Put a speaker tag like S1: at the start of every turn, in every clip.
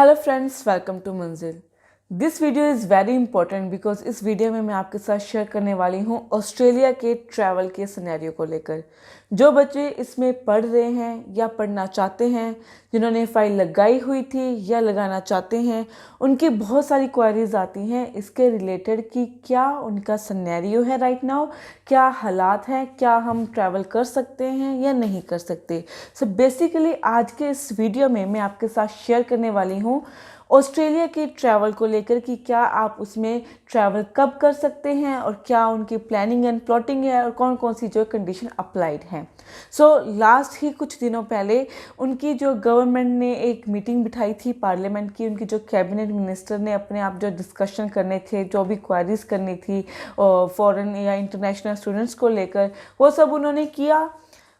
S1: Hello friends, welcome to मंजिल। This video is very important because इस video में मैं आपके साथ शेयर करने वाली हूँ ऑस्ट्रेलिया के ट्रैवल के सिनेरियो को लेकर। जो बच्चे इसमें पढ़ रहे हैं या पढ़ना चाहते हैं, जिन्होंने फ़ाइल लगाई हुई थी या लगाना चाहते हैं, उनकी बहुत सारी क्वेरीज आती हैं इसके रिलेटेड कि क्या उनका सिनेरियो है राइट नाउ, क्या हालात हैं, क्या हम ट्रैवल कर सकते हैं या नहीं कर सकते। सो बेसिकली आज के इस वीडियो में मैं आपके साथ शेयर करने वाली हूँ ऑस्ट्रेलिया के ट्रैवल को लेकर कि क्या आप उसमें ट्रैवल कब कर सकते हैं और क्या उनकी प्लानिंग एंड प्लॉटिंग है और कौन कौन सी जो कंडीशन अप्लाइड हैं। सो लास्ट ही कुछ दिनों पहले उनकी जो गवर्नमेंट ने एक मीटिंग बिठाई थी पार्लियामेंट की। उनकी जो कैबिनेट मिनिस्टर ने अपने आप जो डिस्कशन करने थे, जो भी क्वारीज करनी थी फॉरेन या इंटरनेशनल स्टूडेंट्स को लेकर, वो सब उन्होंने किया,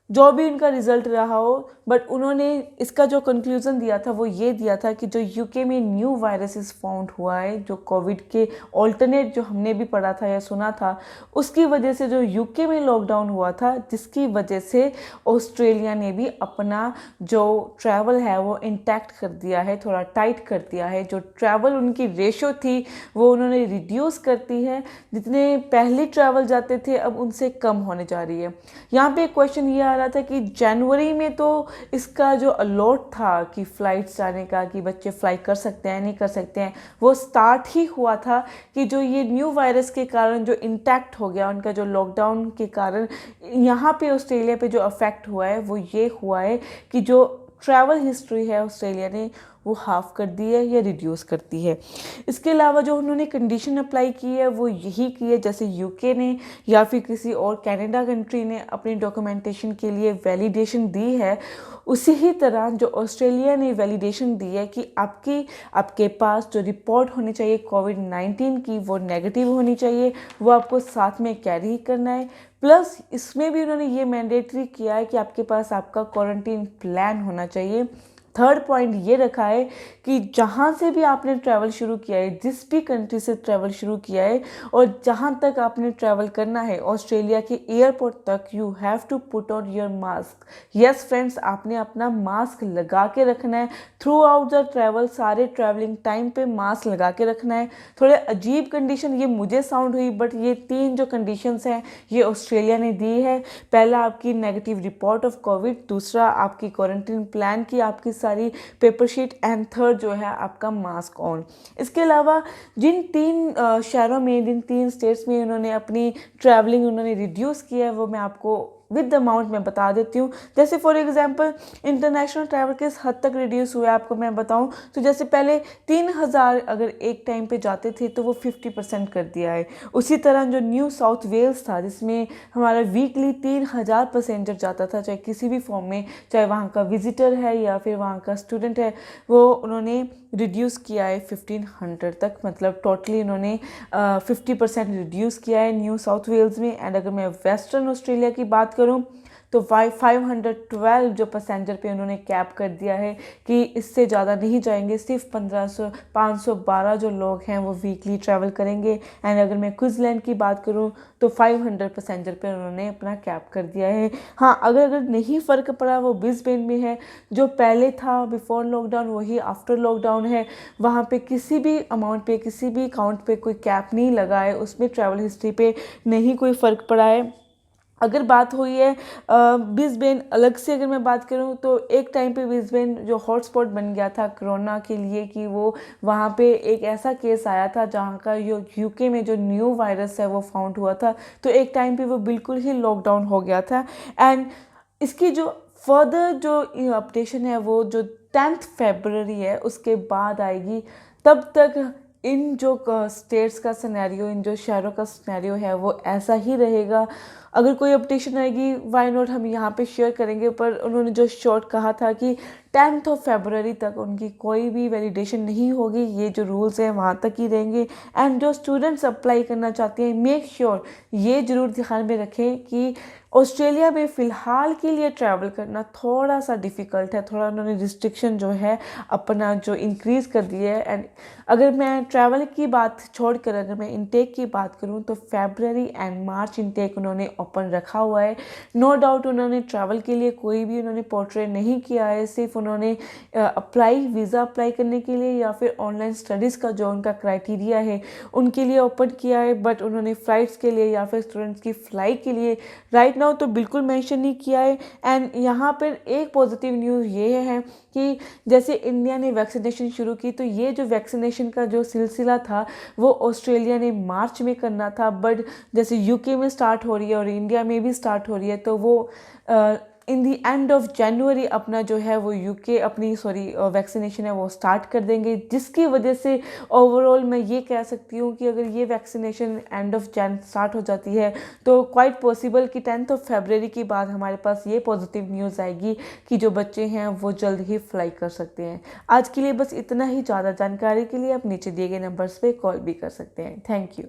S1: जो भी उनका रिजल्ट रहा हो। बट उन्होंने इसका जो कंक्लूजन दिया था वो ये दिया था कि जो यूके में न्यू वायरसेस फाउंड हुआ है, जो कोविड के ऑल्टरनेट जो हमने भी पढ़ा था या सुना था, उसकी वजह से जो यूके में लॉकडाउन हुआ था, जिसकी वजह से ऑस्ट्रेलिया ने भी अपना जो ट्रैवल है वो इंटैक्ट कर दिया है, थोड़ा टाइट कर दिया है। जो ट्रैवल उनकी रेशो थी वो उन्होंने रिड्यूस करती है। जितने पहले ट्रैवल जाते थे अब उनसे कम होने जा रही है। यहाँ पे एक क्वेश्चन ये आ रहा था कि जनवरी में तो इसका जो अलॉट था कि फ़्लाइट्स जाने का, कि बच्चे फ्लाई कर सकते हैं नहीं कर सकते हैं, वो स्टार्ट ही हुआ था कि जो ये न्यू वायरस के कारण जो इंटैक्ट हो गया, उनका जो लॉकडाउन के कारण यहाँ पे ऑस्ट्रेलिया पे जो अफेक्ट हुआ है वो ये हुआ है कि जो ट्रैवल हिस्ट्री है ऑस्ट्रेलिया ने वो हाफ कर दी है या रिड्यूस करती है। इसके अलावा जो उन्होंने कंडीशन अप्लाई की है वो यही की है, जैसे यूके ने या फिर किसी और कनाडा कंट्री ने अपनी डॉक्यूमेंटेशन के लिए वैलिडेशन दी है, उसी ही तरह जो ऑस्ट्रेलिया ने वैलिडेशन दी है कि आपके पास जो रिपोर्ट होनी चाहिए कोविड-19 की वो नेगेटिव होनी चाहिए, वो आपको साथ में कैरी करना है। प्लस इसमें भी उन्होंने ये मैंडेटरी किया है कि आपके पास आपका क्वारंटीन प्लान होना चाहिए। थर्ड पॉइंट ये रखा है कि जहाँ से भी आपने ट्रैवल शुरू किया है, जिस भी कंट्री से ट्रैवल शुरू किया है और जहाँ तक आपने ट्रैवल करना है ऑस्ट्रेलिया के एयरपोर्ट तक, you have to put on your mask. Yes friends, आपने अपना मास्क लगा के रखना है थ्रू आउट द ट्रैवल। सारे ट्रैवलिंग टाइम पे मास्क लगा के रखना है। थोड़े अजीब कंडीशन ये मुझे साउंड हुई, बट ये तीन जो कंडीशंस हैं ये ऑस्ट्रेलिया ने दी है। पहला आपकी नेगेटिव रिपोर्ट ऑफ कोविड, दूसरा आपकी क्वारंटीन प्लान की आपकी सारी पेपर शीट, एंड थर्ड जो है आपका मास्क ऑन। इसके अलावा जिन तीन शहरों में, जिन तीन स्टेट्स में उन्होंने अपनी ट्रैवलिंग उन्होंने रिड्यूस किया है वो मैं आपको विद द अमाउंट में बता देती हूँ। जैसे फॉर एग्जांपल इंटरनेशनल ट्रैवल किस हद तक रिड्यूस हुआ है आपको मैं बताऊँ तो जैसे पहले 3000 अगर एक टाइम पे जाते थे तो वो 50% कर दिया है। उसी तरह जो न्यू साउथ वेल्स था जिसमें हमारा वीकली 3000 पैसेंजर जाता था, चाहे किसी भी फॉर्म में, चाहे वहाँ का विजिटर है या फिर वहाँ का स्टूडेंट है, वो उन्होंने रिड्यूस किया है 1500 तक। मतलब टोटली उन्होंने 50% रिड्यूस किया है न्यू साउथ वेल्स में। एंड अगर मैं वेस्टर्न ऑस्ट्रेलिया की बात करूँ तो 512 जो पैसेंजर पे उन्होंने कैप कर दिया है कि इससे ज़्यादा नहीं जाएंगे। सिर्फ 512 जो लोग हैं वो वीकली ट्रैवल करेंगे। एंड अगर मैं क्वींसलैंड की बात करूं तो 500 पैसेंजर पे उन्होंने अपना कैप कर दिया है। हाँ, अगर नहीं फ़र्क पड़ा वो ब्रिस्बेन में है। जो पहले था बिफोर लॉकडाउन वही आफ्टर लॉकडाउन है। वहाँ पे किसी भी अमाउंट पे, किसी भी अकाउंट पे कोई कैप नहीं लगा है, उसमें ट्रैवल हिस्ट्री पे नहीं कोई फ़र्क पड़ा है। अगर बात हुई है ब्रिस्बेन अलग से, अगर मैं बात करूं तो एक टाइम पे ब्रिस्बेन जो हॉटस्पॉट बन गया था कोरोना के लिए, कि वो वहाँ पे एक ऐसा केस आया था जहाँ का यूके में जो न्यू वायरस है वो फाउंड हुआ था, तो एक टाइम पे वो बिल्कुल ही लॉकडाउन हो गया था। एंड इसकी जो फर्दर जो अपडेशन है वो जो 10 फरवरी है उसके बाद आएगी। तब तक इन जो स्टेट्स का सिनेरियो, इन जो शहरों का सिनेरियो है वो ऐसा ही रहेगा। अगर कोई अपडेशन आएगी वाई नॉट हम यहाँ पे शेयर करेंगे। पर उन्होंने जो शॉर्ट कहा था कि 10 फरवरी तक उनकी कोई भी वैलिडेशन नहीं होगी, ये जो रूल्स हैं वहाँ तक ही रहेंगे। एंड जो स्टूडेंट्स अप्लाई करना चाहते हैं, मेक श्योर ये ज़रूर ध्यान में रखें कि ऑस्ट्रेलिया में फ़िलहाल के लिए ट्रैवल करना थोड़ा सा डिफ़िकल्ट है। थोड़ा उन्होंने रिस्ट्रिक्शन जो है अपना जो इंक्रीज़ कर दिया है। एंड अगर मैं ट्रैवल की बात छोड़कर अगर मैं इनटेक की बात करूं तो फरवरी एंड मार्च इनटेक उन्होंने ओपन रखा हुआ है। नो डाउट उन्होंने ट्रैवल के लिए कोई भी उन्होंने पोर्ट्रे नहीं किया है, सिर्फ उन्होंने वीज़ा अप्लाई करने के लिए या फिर ऑनलाइन स्टडीज़ का जो उनका क्राइटेरिया है उनके लिए ओपन किया है। बट उन्होंने फ़्लाइट्स के लिए या फिर स्टूडेंट्स की फ़्लाइट के लिए राइट नाउ तो बिल्कुल मेंशन नहीं किया है। एंड यहाँ पर एक पॉजिटिव न्यूज़ ये है कि जैसे इंडिया ने वैक्सीनेशन शुरू की, तो ये जो वैक्सीनेशन का जो सिलसिला था वो ऑस्ट्रेलिया ने मार्च में करना था, बट जैसे यूके में स्टार्ट हो रही है और इंडिया में भी स्टार्ट हो रही है, तो वो इन दी एंड ऑफ जनवरी अपना जो है वो यूके अपनी वैक्सीनेशन है वो स्टार्ट कर देंगे, जिसकी वजह से ओवरऑल मैं ये कह सकती हूँ कि अगर ये वैक्सीनेशन एंड ऑफ जन स्टार्ट हो जाती है तो क्वाइट पॉसिबल कि 10 फरवरी के बाद हमारे पास ये पॉजिटिव न्यूज़ आएगी कि जो बच्चे हैं वो जल्द ही फ्लाई कर सकते हैं। आज के लिए बस इतना ही। ज़्यादा जानकारी के लिए आप नीचे दिए गए नंबर्स पे कॉल भी कर सकते हैं। Thank you.